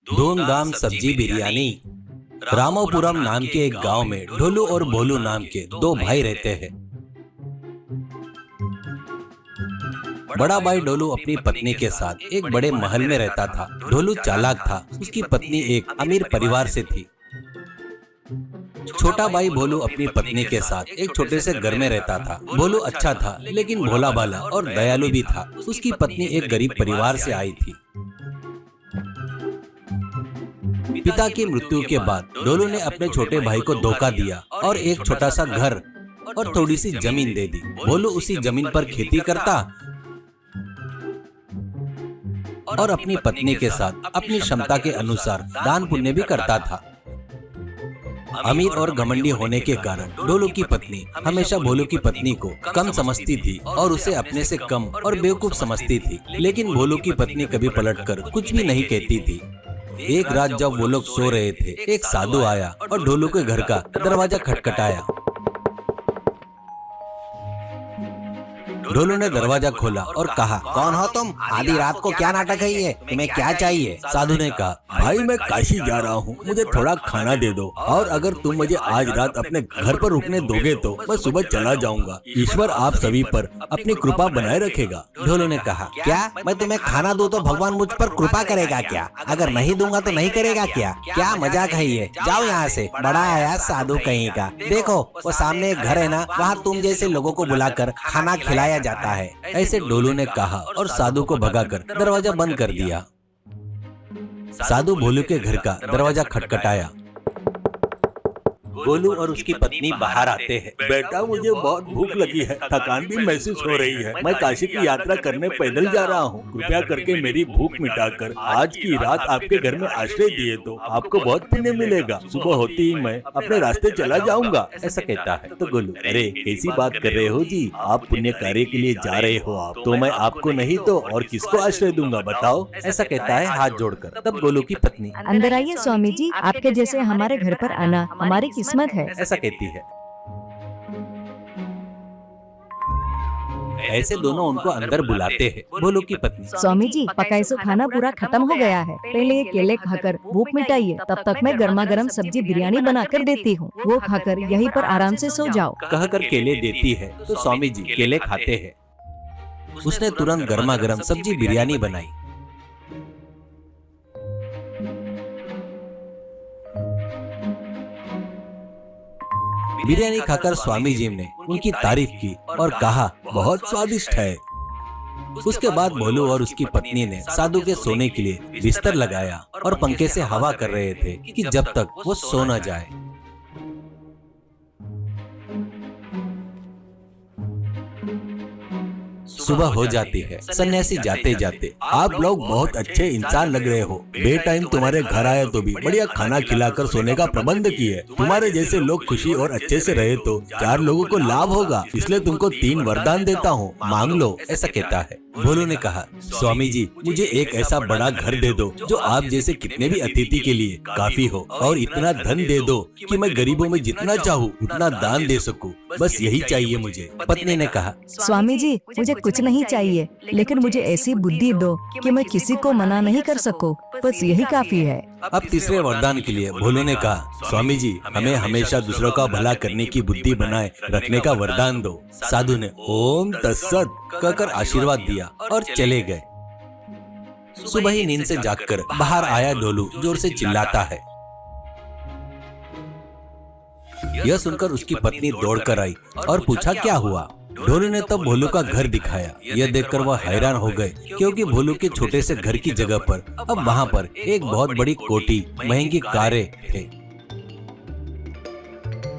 धूमधाम सब्जी बिरयानी। रामोपुरम नाम के एक गांव में ढोलू और भोलू नाम के दो भाई रहते हैं। बड़ा भाई ढोलू अपनी पत्नी के साथ एक बड़े महल में रहता था। ढोलू चालाक था। उसकी पत्नी एक अमीर परिवार से थी। छोटा भाई भोलू अपनी पत्नी के साथ एक छोटे से घर में रहता था। भोलू अच्छा था, लेकिन भोला भाला और दयालु भी था। उसकी पत्नी एक गरीब परिवार से आई थी। पिता की मृत्यु के बाद ढोलू ने अपने छोटे भाई को धोखा दिया और एक छोटा सा घर और थोड़ी सी जमीन दे दी। भोलू उसी जमीन पर खेती करता और अपनी पत्नी के साथ अपनी क्षमता के अनुसार दान पुण्य भी करता था। अमीर और घमंडी होने के कारण ढोलू की पत्नी हमेशा भोलू की पत्नी को कम समझती थी और उसे अपने से कम और बेवकूफ समझती थी। लेकिन भोलू की पत्नी कभी पलटकर कुछ भी नहीं कहती थी। एक रात जब वो लोग सो रहे थे, एक साधु आया और ढोलू के घर का दरवाजा खटखटाया। ढोलू ने दरवाजा खोला और कहा, कौन हो तुम? आधी रात को क्या नाटक है ये? तुम्हें क्या चाहिए? साधु ने कहा, भाई मैं काशी जा रहा हूँ, मुझे थोड़ा खाना दे दो और अगर तुम मुझे आज रात अपने घर पर रुकने दोगे तो मैं सुबह चला जाऊंगा। ईश्वर आप सभी पर अपनी कृपा बनाए रखेगा। ढोलू ने कहा, क्या मैं तुम्हें खाना दूं तो भगवान मुझ पर कृपा करेगा क्या? अगर नहीं दूंगा तो नहीं करेगा क्या? क्या मजाक है ये? जाओ यहाँ से। बड़ा आया साधु कहीं का। देखो वो सामने एक घर है ना, वहाँ तुम जैसे लोगों को बुलाकर खाना खिलाया जाता है। ऐसे ढोलू ने कहा और साधु को भगाकर दरवाजा बंद कर दिया। साधु भोलू के घर का दरवाजा खटखटाया। भोलू और उसकी पत्नी बाहर आते हैं। बेटा मुझे बहुत भूख लगी है, थकान भी महसूस हो रही है। मैं काशी की यात्रा करने पैदल जा रहा हूँ। कृपया करके मेरी भूख मिटाकर आज की रात आपके घर में आश्रय दिए तो आपको बहुत पुण्य मिलेगा। सुबह होते ही मैं अपने रास्ते चला जाऊंगा। ऐसा कहता है तो गोलू, अरे कैसी बात कर रहे हो जी? आप पुण्य कार्य के लिए जा रहे हो आप तो मैं आपको नहीं तो और किसको आश्रय दूंगा बताओ? ऐसा कहता है हाथ जोड़कर। तब गोलू की पत्नी, अंदर आइए स्वामी जी, आपके जैसे हमारे घर पर आना हमारी किस्मत है। ऐसा कहती है। ऐसे दोनों उनको अंदर बुलाते हैं। भोलू की पत्नी, स्वामी जी पकाए सो खाना पूरा खत्म हो गया है, पहले ये केले खाकर भूख मिटाइए, तब तक मैं गर्मा गर्म सब्जी बिरयानी बनाकर देती हूँ। वो खाकर यहीं पर आराम से सो जाओ। कहकर केले देती है तो स्वामी जी केले खाते हैं। उसने तुरंत गर्मा गर्म सब्जी बिरयानी बनाई। बिरयानी खाकर स्वामी जी ने उनकी तारीफ की और कहा, बहुत स्वादिष्ट है। उसके बाद भोलू और उसकी पत्नी ने साधु के सोने के लिए बिस्तर लगाया और पंखे से हवा कर रहे थे कि जब तक वो सो न जाए। सुबह हो जाती है। सन्यासी जाते जाते, आप लोग बहुत अच्छे इंसान लग रहे हो। बेटाइम तुम्हारे घर आए तो भी बढ़िया खाना खिलाकर सोने का प्रबंध किए। तुम्हारे जैसे लोग खुशी और अच्छे से रहे तो 4 लोगों को लाभ होगा। इसलिए तुमको 3 वरदान देता हूँ, मांग लो। ऐसा कहता है। भोलू ने कहा, स्वामी जी मुझे एक ऐसा बड़ा घर दे दो जो आप जैसे कितने भी अतिथि के लिए काफी हो और इतना धन दे दो कि मैं गरीबों में जितना चाहूँ उतना दान दे सकूँ। बस यही चाहिए मुझे। पत्नी ने कहा, स्वामी जी मुझे कुछ नहीं चाहिए, लेकिन मुझे ऐसी बुद्धि दो कि मैं किसी को मना नहीं कर सकूं। बस यही काफी है। अब तीसरे वरदान के लिए भोलू ने कहा, स्वामी जी हमें हमेशा दूसरों का भला करने की बुद्धि बनाए रखने का वरदान दो। साधु ने ओम तत्सत कहकर आशीर्वाद दिया और चले गए। सुबह ही नींद से जागकर बाहर आया ढोलू जोर से चिल्लाता है। यह सुनकर उसकी पत्नी दौड़कर आई और पूछा, क्या हुआ? ढोलू ने तब भोलू का घर दिखाया। यह देखकर वह हैरान हो गए क्योंकि भोलू के छोटे से घर की जगह पर अब वहाँ पर एक बहुत बड़ी कोठी, महंगी कारें थे।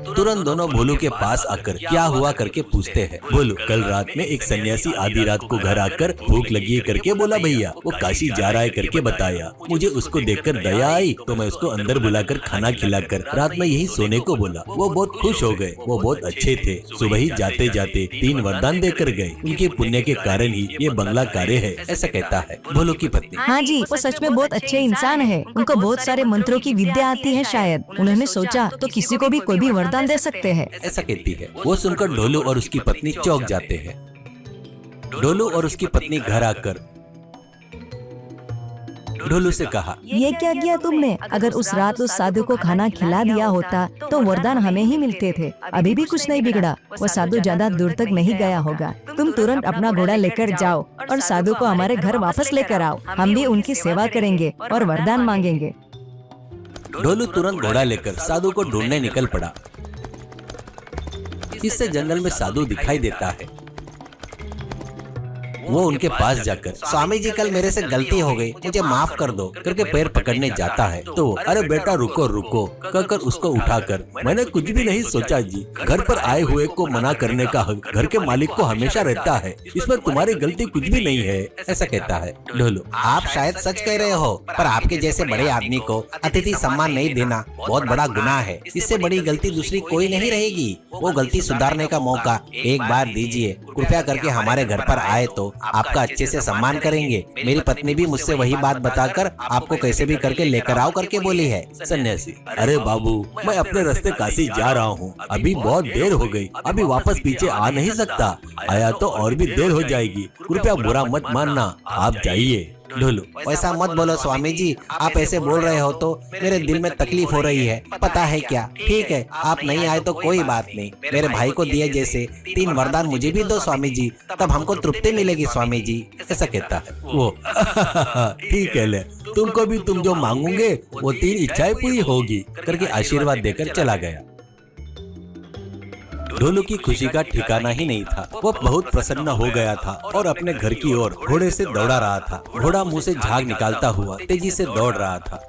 तुरंत दोनों भोलू के पास आकर क्या हुआ करके पूछते हैं। भोलू, कल रात में एक सन्यासी आधी रात को घर आकर भूख लगी है करके बोला भैया वो काशी जा रहा है करके बताया। मुझे उसको देखकर दया आई तो मैं उसको अंदर बुलाकर खाना खिलाकर रात में यही सोने को बोला। वो बहुत खुश हो गए। वो बहुत अच्छे थे। सुबह ही जाते जाते 3 वरदान देकर गए। उनके पुण्य के कारण ही ये बंगला कार्य है। ऐसा कहता है भोलू की पत्नी। हाँ जी वो सच में बहुत अच्छे इंसान है। उनको बहुत सारे मंत्रों की विद्या आती है। शायद उन्होंने सोचा तो किसी को भी कोई भी वरदान दे सकते हैं। ऐसा कहती है। वो सुनकर ढोलू और उसकी पत्नी चौंक जाते हैं। ढोलू और उसकी पत्नी घर आकर ढोलू से कहा, ये क्या किया तुमने? अगर उस रात उस साधु को खाना खिला दिया होता तो वरदान हमें ही मिलते थे। अभी भी कुछ नहीं बिगड़ा, वो साधु ज्यादा दूर तक नहीं गया होगा। तुम तुरंत अपना घोड़ा लेकर जाओ और साधु को हमारे घर वापस लेकर आओ। हम भी उनकी सेवा करेंगे और वरदान मांगेंगे। ढोलू तुरंत घोड़ा लेकर साधु को ढूंढने निकल पड़ा। इससे जंगल में साधु दिखाई देता है। वो उनके पास जाकर, स्वामी जी कल मेरे से गलती हो गई, मुझे माफ कर दो करके पैर पकड़ने जाता है तो अरे बेटा रुको रुको कहकर उसको उठाकर, मैंने कुछ भी नहीं सोचा जी, घर पर आए हुए को मना करने का हक घर के मालिक को हमेशा रहता है, इसमें तुम्हारी गलती कुछ भी नहीं है, ऐसा कहता है। ढोलू, आप शायद सच कह रहे हो, पर आपके जैसे बड़े आदमी को अतिथि सम्मान नहीं देना बहुत बड़ा गुनाह है। इससे बड़ी गलती दूसरी कोई नहीं रहेगी। वो गलती सुधारने का मौका एक बार दीजिए, कृपया करके हमारे घर पर आए तो आपका अच्छे से सम्मान करेंगे। मेरी पत्नी भी मुझसे वही बात बताकर आपको कैसे भी करके लेकर आओ करके बोली है। सन्यासी, अरे बाबू मैं अपने रास्ते काशी जा रहा हूँ, अभी बहुत देर हो गई, अभी वापस पीछे आ नहीं सकता, आया तो और भी देर हो जाएगी, कृपया बुरा मत मानना, आप जाइए। ढोलू, ऐसा मत बोलो स्वामी जी, आप ऐसे बोल रहे हो तो मेरे दिल में तकलीफ हो रही है, पता है क्या। ठीक है, आप नहीं आए तो कोई बात नहीं, मेरे भाई को दिए जैसे 3 वरदान मुझे भी दो स्वामी जी, तब हमको तृप्ति मिलेगी स्वामी जी, ऐसा कहता है वो। ठीक है ले, तुमको भी तुम जो मांगोगे वो 3 इच्छाएं पूरी होगी करके आशीर्वाद देकर चला गया। ढोलू की खुशी का ठिकाना ही नहीं था। वो बहुत प्रसन्न हो गया था और अपने घर की ओर घोड़े से दौड़ा रहा था। घोड़ा मुंह से झाग निकालता हुआ तेजी से दौड़ रहा था।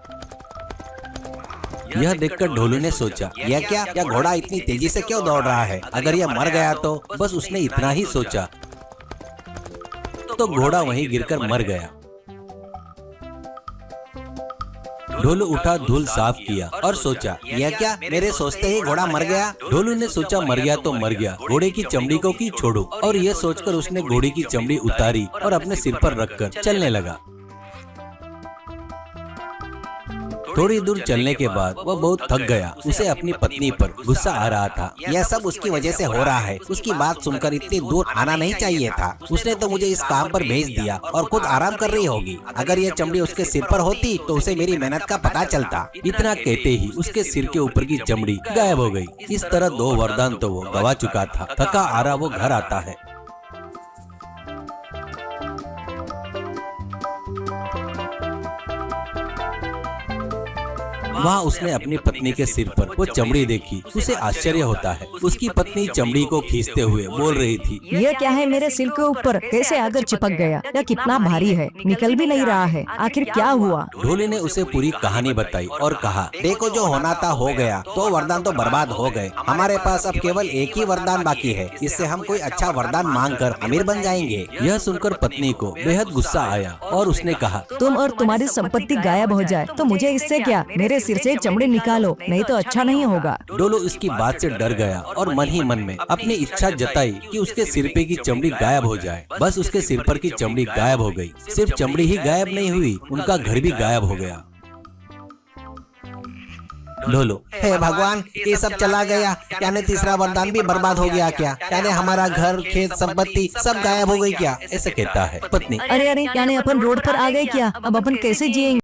यह देखकर ढोलू ने सोचा, यह क्या घोड़ा इतनी तेजी से क्यों दौड़ रहा है? अगर यह मर गया तो? बस उसने इतना ही सोचा तो घोड़ा वहीं गिरकर मर गया। ढोलू उठा, धूल साफ किया और सोचा, यह क्या, मेरे सोचते ही घोड़ा मर गया। ढोलू ने सोचा मर गया तो मर गया, घोड़े की चमड़ी को क्यों छोड़ो, और यह सोचकर उसने घोड़े की चमड़ी उतारी और अपने सिर पर रखकर चलने लगा। थोड़ी दूर चलने के बाद वह बहुत थक गया। उसे अपनी पत्नी पर गुस्सा आ रहा था। यह सब उसकी वजह से हो रहा है, उसकी बात सुनकर इतनी दूर आना नहीं चाहिए था। उसने तो मुझे इस काम पर भेज दिया और खुद आराम कर रही होगी। अगर यह चमड़ी उसके सिर पर होती तो उसे मेरी मेहनत का पता चलता। इतना कहते ही उसके सिर के ऊपर की चमड़ी गायब हो गई। इस तरह 2 वरदान तो वो गवा चुका था। थका आ रहा वो घर आता है। वहाँ उसने अपनी पत्नी के सिर पर वो चमड़ी देखी। उसे आश्चर्य होता है। उसकी पत्नी चमड़ी को खींचते हुए बोल रही थी, ये क्या है मेरे सिर के ऊपर, कैसे आकर चिपक गया? यह कितना भारी है, निकल भी नहीं रहा है, आखिर क्या हुआ? ढोलू ने उसे पूरी कहानी बताई और कहा, देखो जो होना था हो गया, तो वरदान तो बर्बाद हो गए। हमारे पास अब केवल एक ही वरदान बाकी है, इससे हम कोई अच्छा वरदान मांग कर अमीर बन जाएंगे। यह सुनकर पत्नी को बेहद गुस्सा आया और उसने कहा, तुम और तुम्हारी संपत्ति गायब हो जाए तो मुझे इससे क्या, मेरे सिर से चमड़ी निकालो, नहीं तो अच्छा नहीं होगा। ढोलू इसकी बात से डर गया और मन ही मन में अपनी इच्छा जताई कि उसके सिर पे की चमड़ी गायब हो जाए। बस उसके सिर पर की चमड़ी गायब हो गई। सिर्फ चमड़ी ही गायब नहीं हुई, उनका घर भी गायब हो गया। ढोलू, हे भगवान, ये सब चला गया, यानी तीसरा वरदान भी बर्बाद हो गया क्या? यानी हमारा घर, खेत, संपत्ति सब गायब हो गई क्या? ऐसे कहता है। पत्नी, अरे यानी अपन रोड पर आ गए क्या? अब अपन कैसे जिएंगे?